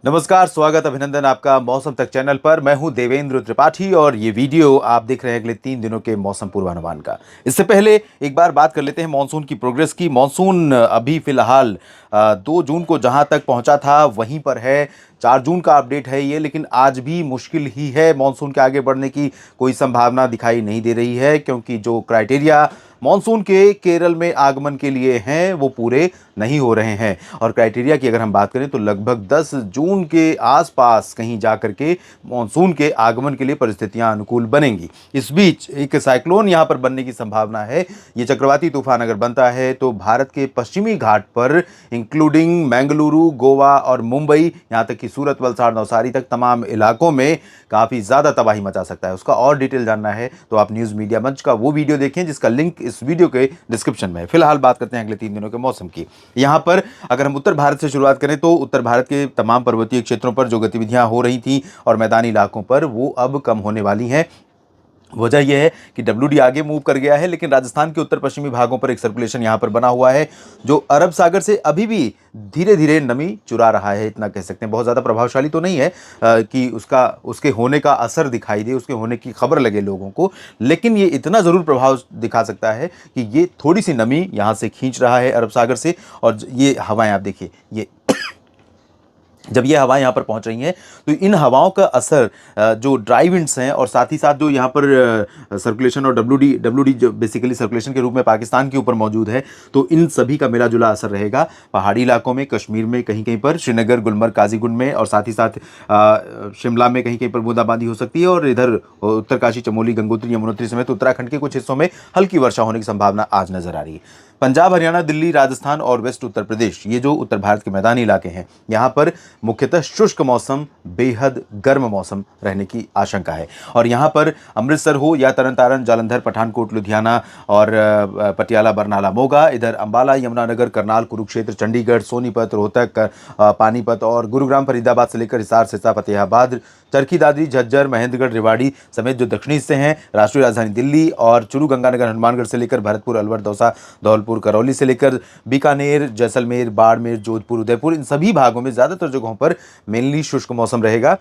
नमस्कार, स्वागत अभिनंदन आपका मौसम तक चैनल पर। मैं हूं देवेंद्र त्रिपाठी और ये वीडियो आप देख रहे हैं अगले 3 दिनों के मौसम पूर्वानुमान का। इससे पहले एक बार बात कर लेते हैं मॉनसून की प्रोग्रेस की। मॉनसून अभी फिलहाल 2 जून को जहां तक पहुंचा था वहीं पर है। 4 जून का अपडेट है ये, लेकिन आज भी मुश्किल ही है मॉनसून के आगे बढ़ने की। कोई संभावना दिखाई नहीं दे रही है, क्योंकि जो क्राइटेरिया मॉनसून के केरल में आगमन के लिए हैं वो पूरे नहीं हो रहे हैं। और क्राइटेरिया की अगर हम बात करें तो लगभग 10 जून के आसपास कहीं जाकर के मॉनसून के आगमन के लिए परिस्थितियां अनुकूल बनेंगी। इस बीच एक साइक्लोन यहां पर बनने की संभावना है। ये चक्रवाती तूफान अगर बनता है तो भारत के पश्चिमी घाट पर इंक्लूडिंग बेंगलुरु, गोवा और मुंबई, यहां तक कि सूरत, वलसाड़, नवसारी तक तमाम इलाकों में काफी ज्यादा तबाही मचा सकता है। उसका और डिटेल जानना है तो आप न्यूज मीडिया मंच का वो वीडियो देखें जिसका लिंक इस वीडियो के डिस्क्रिप्शन में है। फिलहाल बात करते हैं अगले 3 दिनों के मौसम की। यहां पर अगर हम उत्तर भारत से शुरुआत करें तो उत्तर भारत के तमाम पर्वतीय क्षेत्रों पर जो गतिविधियां हो रही थी और मैदानी इलाकों पर वो अब कम होने वाली हैं। वजह यह है कि WD आगे मूव कर गया है, लेकिन राजस्थान के उत्तर पश्चिमी भागों पर एक सर्कुलेशन यहां पर बना हुआ है जो अरब सागर से अभी भी धीरे धीरे नमी चुरा रहा है, इतना कह सकते हैं। बहुत ज़्यादा प्रभावशाली तो नहीं है कि उसके होने का असर दिखाई दे, उसके होने की खबर लगे लोगों को, लेकिन ये इतना ज़रूर प्रभाव दिखा सकता है कि ये थोड़ी सी नमी यहाँ से खींच रहा है अरब सागर से। और ये हवाएं आप देखिए, ये जब ये हवाएं यहाँ पर पहुंच रही हैं तो इन हवाओं का असर जो ड्राई विंड्स हैं और साथ ही साथ जो यहाँ पर सर्कुलेशन और डब्ल्यू डी जो बेसिकली सर्कुलेशन के रूप में पाकिस्तान के ऊपर मौजूद है, तो इन सभी का मिला जुला असर रहेगा पहाड़ी इलाकों में, कश्मीर में कहीं कहीं पर, श्रीनगर, गुलमर्ग, काजीगुंड में, और साथ ही साथ शिमला में कहीं कहीं पर बूंदाबांदी हो सकती है। और इधर उत्तरकाशी, चमोली, गंगोत्री, यमुनोत्री समेत उत्तराखंड के कुछ हिस्सों में हल्की वर्षा होने की संभावना आज नजर आ रही है। पंजाब, हरियाणा, दिल्ली, राजस्थान और वेस्ट उत्तर प्रदेश, ये जो उत्तर भारत के मैदानी इलाके हैं, यहाँ पर मुख्यतः शुष्क मौसम, बेहद गर्म मौसम रहने की आशंका है। और यहाँ पर अमृतसर हो या तरन तारण, जालंधर, पठानकोट, लुधियाना और पटियाला, बरनाला, मोगा, इधर अंबाला, यमुनानगर, करनाल, कुरुक्षेत्र, चंडीगढ़, सोनीपत, रोहतक, पानीपत और गुरुग्राम, फरीदाबाद से लेकर हिसार, सिरसा, फतेहाबाद, चरखी दादरी, झज्जर, महेंद्रगढ़, रेवाड़ी समेत जो दक्षिणी हिस्से हैं, राष्ट्रीय राजधानी दिल्ली और चूरू, गंगानगर, हनुमानगढ़ से लेकर भरतपुर, अलवर, दौसा, धौलपुर, करौली से लेकर बीकानेर, जैसलमेर, बाड़मेर, जोधपुर, उदयपुर, इन सभी भागों में ज्यादातर जगहों पर मेनली शुष्क मौसम रहेगा।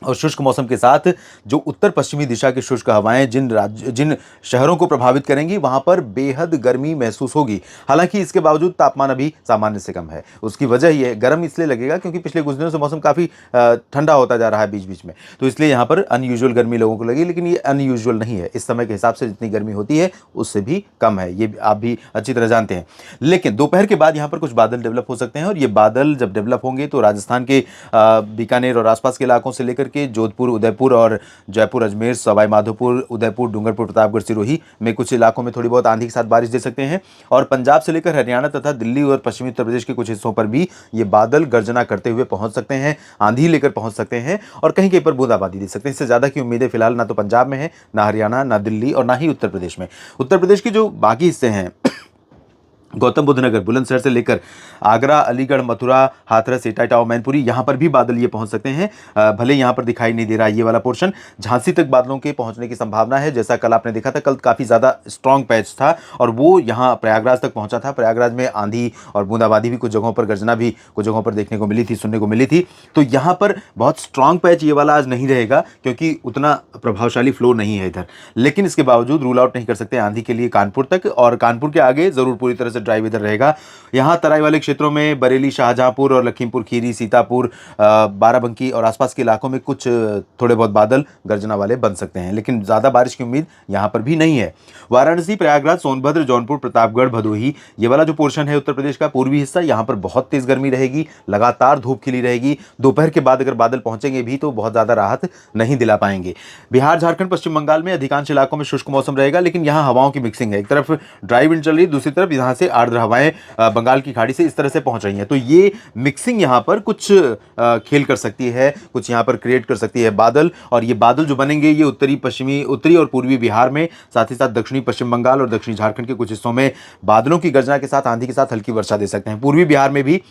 और शुष्क मौसम के साथ जो उत्तर पश्चिमी दिशा की शुष्क हवाएं जिन शहरों को प्रभावित करेंगी वहां पर बेहद गर्मी महसूस होगी। हालांकि इसके बावजूद तापमान अभी सामान्य से कम है। उसकी वजह यह गर्म इसलिए लगेगा क्योंकि पिछले कुछ दिनों से मौसम काफी ठंडा होता जा रहा है बीच बीच में, तो इसलिए यहाँ पर अनयूजुअल गर्मी लोगों को लगी, लेकिन ये अनयूजुअल नहीं है। इस समय के हिसाब से जितनी गर्मी होती है उससे भी कम है, ये आप भी अच्छी तरह जानते हैं। लेकिन दोपहर के बाद यहाँ पर कुछ बादल डेवलप हो सकते हैं, और ये बादल जब डेवलप होंगे तो राजस्थान के बीकानेर और आसपास के इलाकों से लेकर के जोधपुर, उदयपुर और जयपुर, अजमेर, सवाई माधोपुर, उदयपुर, डूंगरपुर, प्रतापगढ़, सिरोही में कुछ इलाकों में थोड़ी बहुत आंधी के साथ बारिश दे सकते हैं। और पंजाब से लेकर हरियाणा तथा दिल्ली और पश्चिमी उत्तर प्रदेश के कुछ हिस्सों पर भी ये बादल गर्जना करते हुए पहुंच सकते हैं, आंधी लेकर पहुंच सकते हैं और कहीं कहीं पर बूंदाबांदी दे सकते हैं। इससे ज्यादा की उम्मीदें फिलहाल ना तो पंजाब में है, ना हरियाणा, ना दिल्ली और ना ही उत्तर प्रदेश में। उत्तर प्रदेश के जो बाकी हिस्से हैं, गौतम बुद्ध नगर, बुलंदशहर से लेकर आगरा, अलीगढ़, मथुरा, हाथरस, एटा, इटावा, मैनपुरी, यहाँ पर भी बादल ये पहुंच सकते हैं। भले यहाँ पर दिखाई नहीं दे रहा है ये वाला पोर्शन। झांसी तक बादलों के पहुंचने की संभावना है। जैसा कल आपने देखा था, कल काफ़ी ज़्यादा स्ट्रॉन्ग पैच था और वो यहाँ प्रयागराज तक पहुंचा था। प्रयागराज में आंधी और बूंदाबांदी भी कुछ जगहों पर, गर्जना भी कुछ जगहों पर देखने को मिली थी, सुनने को मिली थी। तो यहाँ पर बहुत स्ट्रॉन्ग पैच ये वाला आज नहीं रहेगा क्योंकि उतना प्रभावशाली फ्लो नहीं है इधर। लेकिन इसके बावजूद रूल आउट नहीं कर सकते आंधी के लिए कानपुर तक, और कानपुर के आगे जरूर पूरी तरह से ड्राई वेदर रहेगा। यहाँ तराई वाले क्षेत्रों में बरेली, शाहजहांपुर और लखीमपुर खीरी, सीतापुर, बाराबंकी और आसपास के इलाकों में कुछ थोड़े बहुत बादल गर्जना वाले बन सकते हैं, लेकिन ज्यादा बारिश की उम्मीद यहाँ पर भी नहीं है। वाराणसी, प्रयागराज, सोनभद्र, जौनपुर, प्रतापगढ़, भदोही, ये वाला जो पोर्शन है उत्तर प्रदेश का पूर्वी हिस्सा, यहाँ पर बहुत तेज गर्मी रहेगी, लगातार धूप खिली रहेगी। दोपहर के बाद अगर बादल पहुंचेंगे भी तो बहुत ज्यादा राहत नहीं दिला पाएंगे। बिहार, झारखंड, पश्चिम बंगाल में अधिकांश इलाकों में शुष्क मौसम रहेगा, लेकिन यहाँ हवाओं की मिक्सिंग है। एक तरफ ड्राई विंड चल रही है, दूसरी तरफ यहाँ से आर्द्र हवाएं बंगाल की खाड़ी से इस तरह से पहुंच रही हैं। तो ये मिक्सिंग यहाँ पर कुछ खेल कर सकती है, कुछ यहाँ पर क्रिएट कर सकती है बादल। और ये बादल जो बनेंगे ये उत्तरी और पूर्वी बिहार में, साथ ही साथ दक्षिणी पश्चिम बंगाल और दक्षिणी झारखंड के कुछ हिस्सों में बादलों की गर्जना के साथ, आंधी के साथ हल्की वर्षा दे सकते हैं। पूर्वी बिहार में भी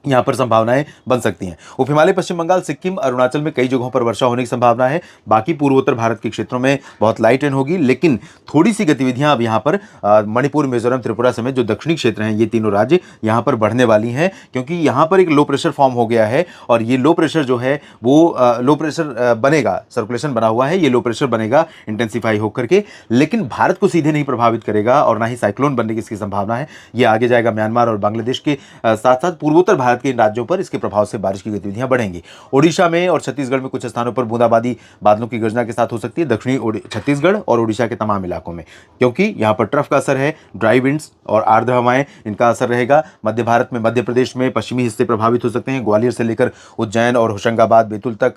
यहाँ पर संभावनाएं बन सकती हैं। उप हिमालय पश्चिम बंगाल, सिक्किम, अरुणाचल में कई जगहों पर वर्षा होने की संभावना है। बाकी पूर्वोत्तर भारत के क्षेत्रों में बहुत लाइट रेन होगी, लेकिन थोड़ी सी गतिविधियां अब यहाँ पर मणिपुर, मिजोरम, त्रिपुरा समेत जो दक्षिणी क्षेत्र हैं, ये तीनों राज्य यहाँ पर बढ़ने वाली हैं, क्योंकि यहाँ पर एक लो प्रेशर फॉर्म हो गया है और ये लो प्रेशर जो है वो लो प्रेशर बनेगा, सर्कुलेशन बना हुआ है, ये लो प्रेशर बनेगा इंटेंसीफाई होकर के, लेकिन भारत को सीधे नहीं प्रभावित करेगा और ना ही साइक्लोन बनने की इसकी संभावना है। ये आगे जाएगा म्यांमार और बांग्लादेश के साथ साथ पूर्वोत्तर भारत के इन राज्यों पर इसके प्रभाव से बारिश की गतिविधियां बढ़ेंगी। ओडिशा में और छत्तीसगढ़ में कुछ स्थानों पर बूंदाबांदी बादलों की गर्जना के साथ हो सकती है, दक्षिणी छत्तीसगढ़ और ओडिशा के तमाम इलाकों में, क्योंकि यहां पर ट्रफ का असर है, ड्राई विंड्स और आर्द्र हवाएं, इनका असर रहेगा। मध्य भारत में, मध्य प्रदेश में पश्चिमी हिस्से प्रभावित हो सकते हैं, ग्वालियर से लेकर उज्जैन और होशंगाबाद, बैतूल तक,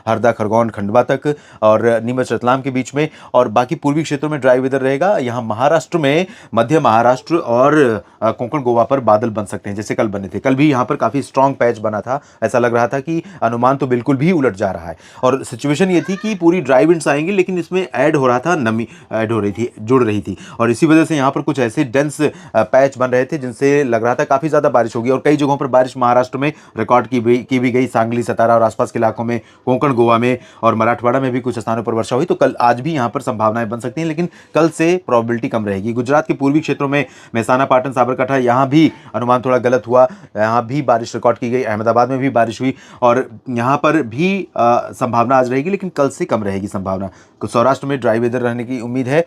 हरदा, खरगोन, खंडवा तक और नीमच, रतलाम के बीच में, और बाकी पूर्वी क्षेत्रों में ड्राई वेदर रहेगा। यहाँ महाराष्ट्र में, मध्य महाराष्ट्र और कोंकण, गोवा पर बादल बन सकते हैं, जैसे कल बने थे। कल भी यहाँ पर काफी स्ट्रॉन्ग पैच बना था, ऐसा लग रहा था कि अनुमान तो बिल्कुल भी उलट जा रहा है, और सिचुएशन ये थी कि पूरी ड्राई विंड्स आएंगी, लेकिन इसमें ऐड हो रहा था, नमी ऐड हो रही थी, जुड़ रही थी, और इसी वजह से यहाँ पर कुछ ऐसे डेंस पैच बन रहे थे जिनसे लग रहा था काफी ज्यादा बारिश होगी, और कई जगहों पर बारिश महाराष्ट्र में रिकॉर्ड की भी गई। सांगली, सतारा और आसपास के इलाकों में, कोंकण, गोवा में और मराठवाड़ा में भी कुछ स्थानों पर वर्षा हुई। तो कल, आज भी यहाँ पर संभावनाएं बन सकती हैं, लेकिन कल से प्रोबेबिलिटी कम रहेगी। गुजरात के पूर्वी क्षेत्रों में मेहसाना, पाटन, साबरकांठा, यहाँ भी अनुमान थोड़ा गलत हुआ, यहाँ भी बारिश रिकॉर्ड की गई। अहमदाबाद में भी बारिश हुई और यहाँ पर भी संभावना आज रहेगी, लेकिन कल से कम रहेगी संभावना। सौराष्ट्र में ड्राई वेदर रहने की उम्मीद है।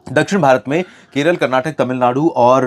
दक्षिण भारत में केरल, कर्नाटक, तमिलनाडु और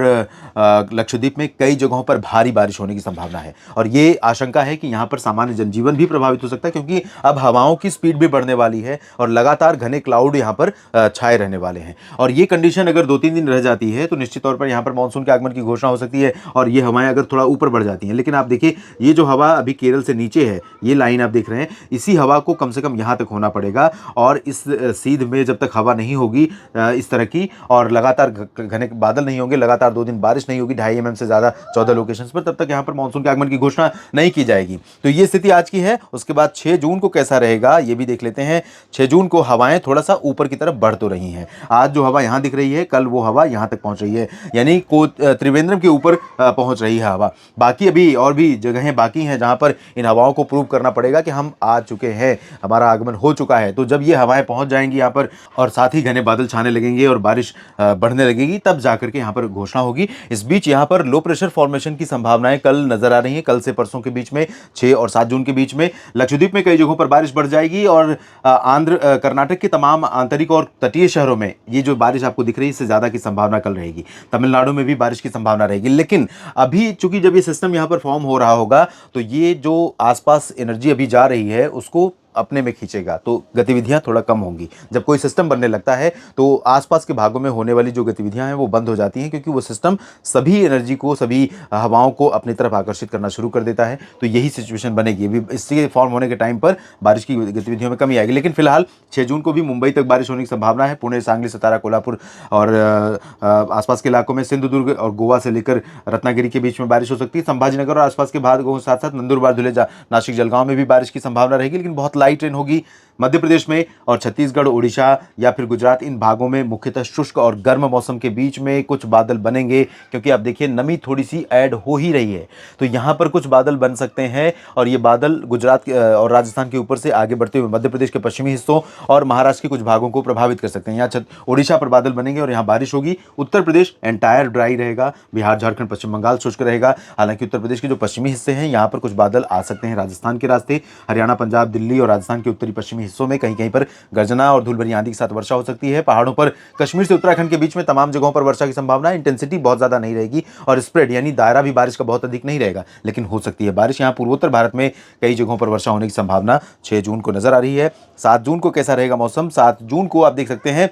लक्षद्वीप में कई जगहों पर भारी बारिश होने की संभावना है, और ये आशंका है कि यहाँ पर सामान्य जनजीवन भी प्रभावित हो सकता है, क्योंकि अब हवाओं की स्पीड भी बढ़ने वाली है और लगातार घने क्लाउड यहाँ पर छाए रहने वाले हैं। और ये कंडीशन अगर 2-3 दिन रह जाती है तो निश्चित तौर पर यहाँ पर मानसून के आगमन की घोषणा हो सकती है, और ये हवाएं अगर थोड़ा ऊपर बढ़ जाती हैं। लेकिन आप देखिए, ये जो हवा अभी केरल से नीचे है, ये लाइन आप देख रहे हैं, इसी हवा को कम से कम यहाँ तक होना पड़ेगा, और इस सीध में जब तक हवा नहीं होगी इस तरह की, और लगातार घने बादल नहीं होंगे, लगातार 2 दिन बारिश नहीं होगी 2.5 mm से ज़्यादा 14 लोकेशंस पर, तब तक यहाँ पर मानसून के आगमन की घोषणा नहीं की जाएगी। तो ये स्थिति आज की है। उसके बाद 6 जून को कैसा रहेगा ये भी देख लेते हैं। 6 जून को हवाएं थोड़ा सा ऊपर की तरफ बढ़ तो रही हैं। आज जो हवा यहाँ दिख रही है, कल वो हवा यहाँ तक पहुँच रही है, यानी त्रिवेंद्रम के ऊपर पहुँच रही है हवा। बाकी अभी और भी जगहें बाकी हैं जहाँ पर इन हवाओं को प्रूव करना पड़ेगा कि हम आ चुके हैं, हमारा आगमन हो चुका है। तो जब ये हवाएं पहुँच जाएंगी यहाँ पर, और साथ ही घने बादल छाने लगेंगे और बारिश बढ़ने लगेगी, तब जाकर के यहाँ पर घोषणा होगी। इस बीच यहाँ पर लो प्रेशर फॉर्मेशन की संभावनाएं कल नजर आ रही हैं, कल से परसों के बीच में, 6 और 7 जून के बीच में। लक्षद्वीप में कई जगहों पर बारिश बढ़ जाएगी, और कर्नाटक के तमाम आंतरिक और तटीय शहरों में ये जो बारिश आपको दिख रही है, इससे ज्यादा की संभावना कल रहेगी। तमिलनाडु में भी बारिश की संभावना रहेगी, लेकिन अभी चूंकि जब ये सिस्टम यहाँ पर फॉर्म हो रहा होगा, तो ये जो आसपास एनर्जी अभी जा रही है उसको अपने में खींचेगा, तो गतिविधियां थोड़ा कम होंगी। जब कोई सिस्टम बनने लगता है तो आसपास के भागों में होने वाली जो गतिविधियां हैं वो बंद हो जाती हैं, क्योंकि वो सिस्टम सभी एनर्जी को, सभी हवाओं को अपनी तरफ आकर्षित करना शुरू कर देता है। तो यही सिचुएशन बनेगी। अभी इसके फॉर्म होने के टाइम पर बारिश की गतिविधियों में कमी आएगी, लेकिन फिलहाल 6 जून को भी मुंबई तक बारिश होने की संभावना है। पुणे, सांगली, सतारा, कोल्हापुर और आसपास के इलाकों में, सिंधुदुर्ग और गोवा से लेकर रत्नागिरी के बीच में बारिश हो सकती है। संभाजीनगर और आसपास के भागों के साथ साथ नंदुरबार, धुले, नासिक, जलगांव में भी बारिश की संभावना रहेगी, लेकिन बहुत लाइट रेन होगी। मध्य प्रदेश में और छत्तीसगढ़, ओडिशा या फिर गुजरात, इन भागों में मुख्यतः शुष्क और गर्म मौसम के बीच में कुछ बादल बनेंगे, क्योंकि आप देखिए नमी थोड़ी सी ऐड हो ही रही है, तो यहाँ पर कुछ बादल बन सकते हैं, और ये बादल गुजरात और राजस्थान के ऊपर से आगे बढ़ते हुए मध्य प्रदेश के पश्चिमी हिस्सों और महाराष्ट्र के कुछ भागों को प्रभावित कर सकते हैं। यहाँ ओडिशा पर बादल बनेंगे और यहाँ बारिश होगी। उत्तर प्रदेश एंटायर ड्राई रहेगा, बिहार, झारखंड, पश्चिम बंगाल शुष्क रहेगा। हालांकि उत्तर प्रदेश के जो पश्चिमी हिस्से हैं, यहाँ पर कुछ बादल आ सकते हैं राजस्थान के रास्ते। हरियाणा, पंजाब, दिल्ली और राजस्थान के उत्तरी पश्चिमी हिस्सों में कहीं कहीं पर गर्जना और धूल भरी आंधी के साथ वर्षा हो सकती है। पहाड़ों पर कश्मीर से उत्तराखंड के बीच में तमाम जगहों पर वर्षा की संभावना है। इंटेंसिटी बहुत ज्यादा नहीं रहेगी और स्प्रेड यानी दायरा भी बारिश का बहुत अधिक नहीं रहेगा, लेकिन हो सकती है बारिश। यहाँ पूर्वोत्तर भारत में कई जगहों पर वर्षा होने की संभावना 6 जून को नजर आ रही है। 7 जून को कैसा रहेगा मौसम? 7 जून को आप देख सकते हैं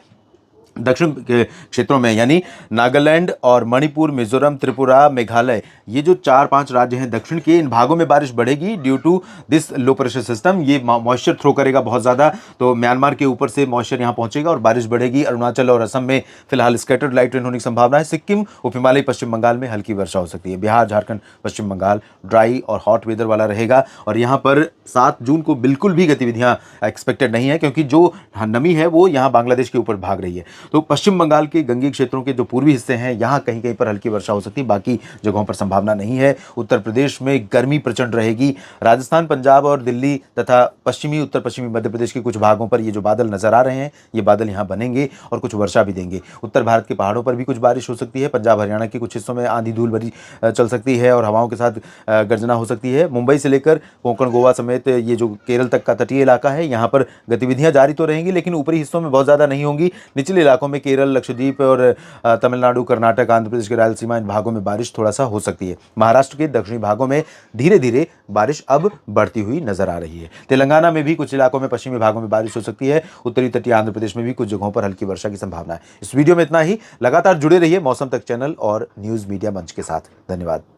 दक्षिण के क्षेत्रों में, यानी नागालैंड और मणिपुर, मिजोरम, त्रिपुरा, मेघालय, ये जो 4-5 राज्य हैं दक्षिण के, इन भागों में बारिश बढ़ेगी due to this low pressure system. ये मॉइस्चर थ्रो करेगा बहुत ज़्यादा, तो म्यांमार के ऊपर से मॉइस्चर यहाँ पहुँचेगा और बारिश बढ़ेगी। अरुणाचल और असम में फिलहाल स्कैटर्ड लाइट रेन होने की संभावना है। सिक्किम, उप हिमालय, पश्चिम बंगाल में हल्की वर्षा हो सकती है। बिहार, झारखंड, पश्चिम बंगाल ड्राई और हॉट वेदर वाला रहेगा। और यहाँ पर 7 जून को बिल्कुल भी गतिविधियाँ एक्सपेक्टेड नहीं है, क्योंकि जो नमी है वो यहाँ बांग्लादेश के ऊपर भाग रही है। तो पश्चिम बंगाल के गंगीय क्षेत्रों के जो पूर्वी हिस्से हैं, यहाँ कहीं कहीं पर हल्की वर्षा हो सकती है, बाकी जगहों पर संभावना नहीं है। उत्तर प्रदेश में गर्मी प्रचंड रहेगी। राजस्थान, पंजाब और दिल्ली तथा पश्चिमी उत्तर पश्चिमी मध्य प्रदेश के कुछ भागों पर ये जो बादल नजर आ रहे हैं, ये बादल यहाँ बनेंगे और कुछ वर्षा भी देंगे। उत्तर भारत के पहाड़ों पर भी कुछ बारिश हो सकती है। पंजाब हरियाणा के कुछ हिस्सों में आंधी धूल भरी चल सकती है और हवाओं के साथ गर्जना हो सकती है। मुंबई से लेकर कोंकण, गोवा समेत ये जो केरल तक का तटीय इलाका है, यहाँ पर गतिविधियां जारी तो रहेंगी, लेकिन ऊपरी हिस्सों में बहुत ज़्यादा नहीं होंगी। निचले इलाकों में केरल, लक्षद्वीप और तमिलनाडु, कर्नाटक, आंध्र प्रदेश के रायलसीमा, इन भागों में बारिश थोड़ा सा हो सकती है। महाराष्ट्र के दक्षिणी भागों में धीरे धीरे बारिश अब बढ़ती हुई नजर आ रही है। तेलंगाना में भी कुछ इलाकों में, पश्चिमी भागों में बारिश हो सकती है। उत्तरी तटीय आंध्र प्रदेश में भी कुछ जगहों पर हल्की वर्षा की संभावना है। इस वीडियो में इतना ही। लगातार जुड़े रहिए मौसम तक चैनल और न्यूज मीडिया मंच के साथ। धन्यवाद।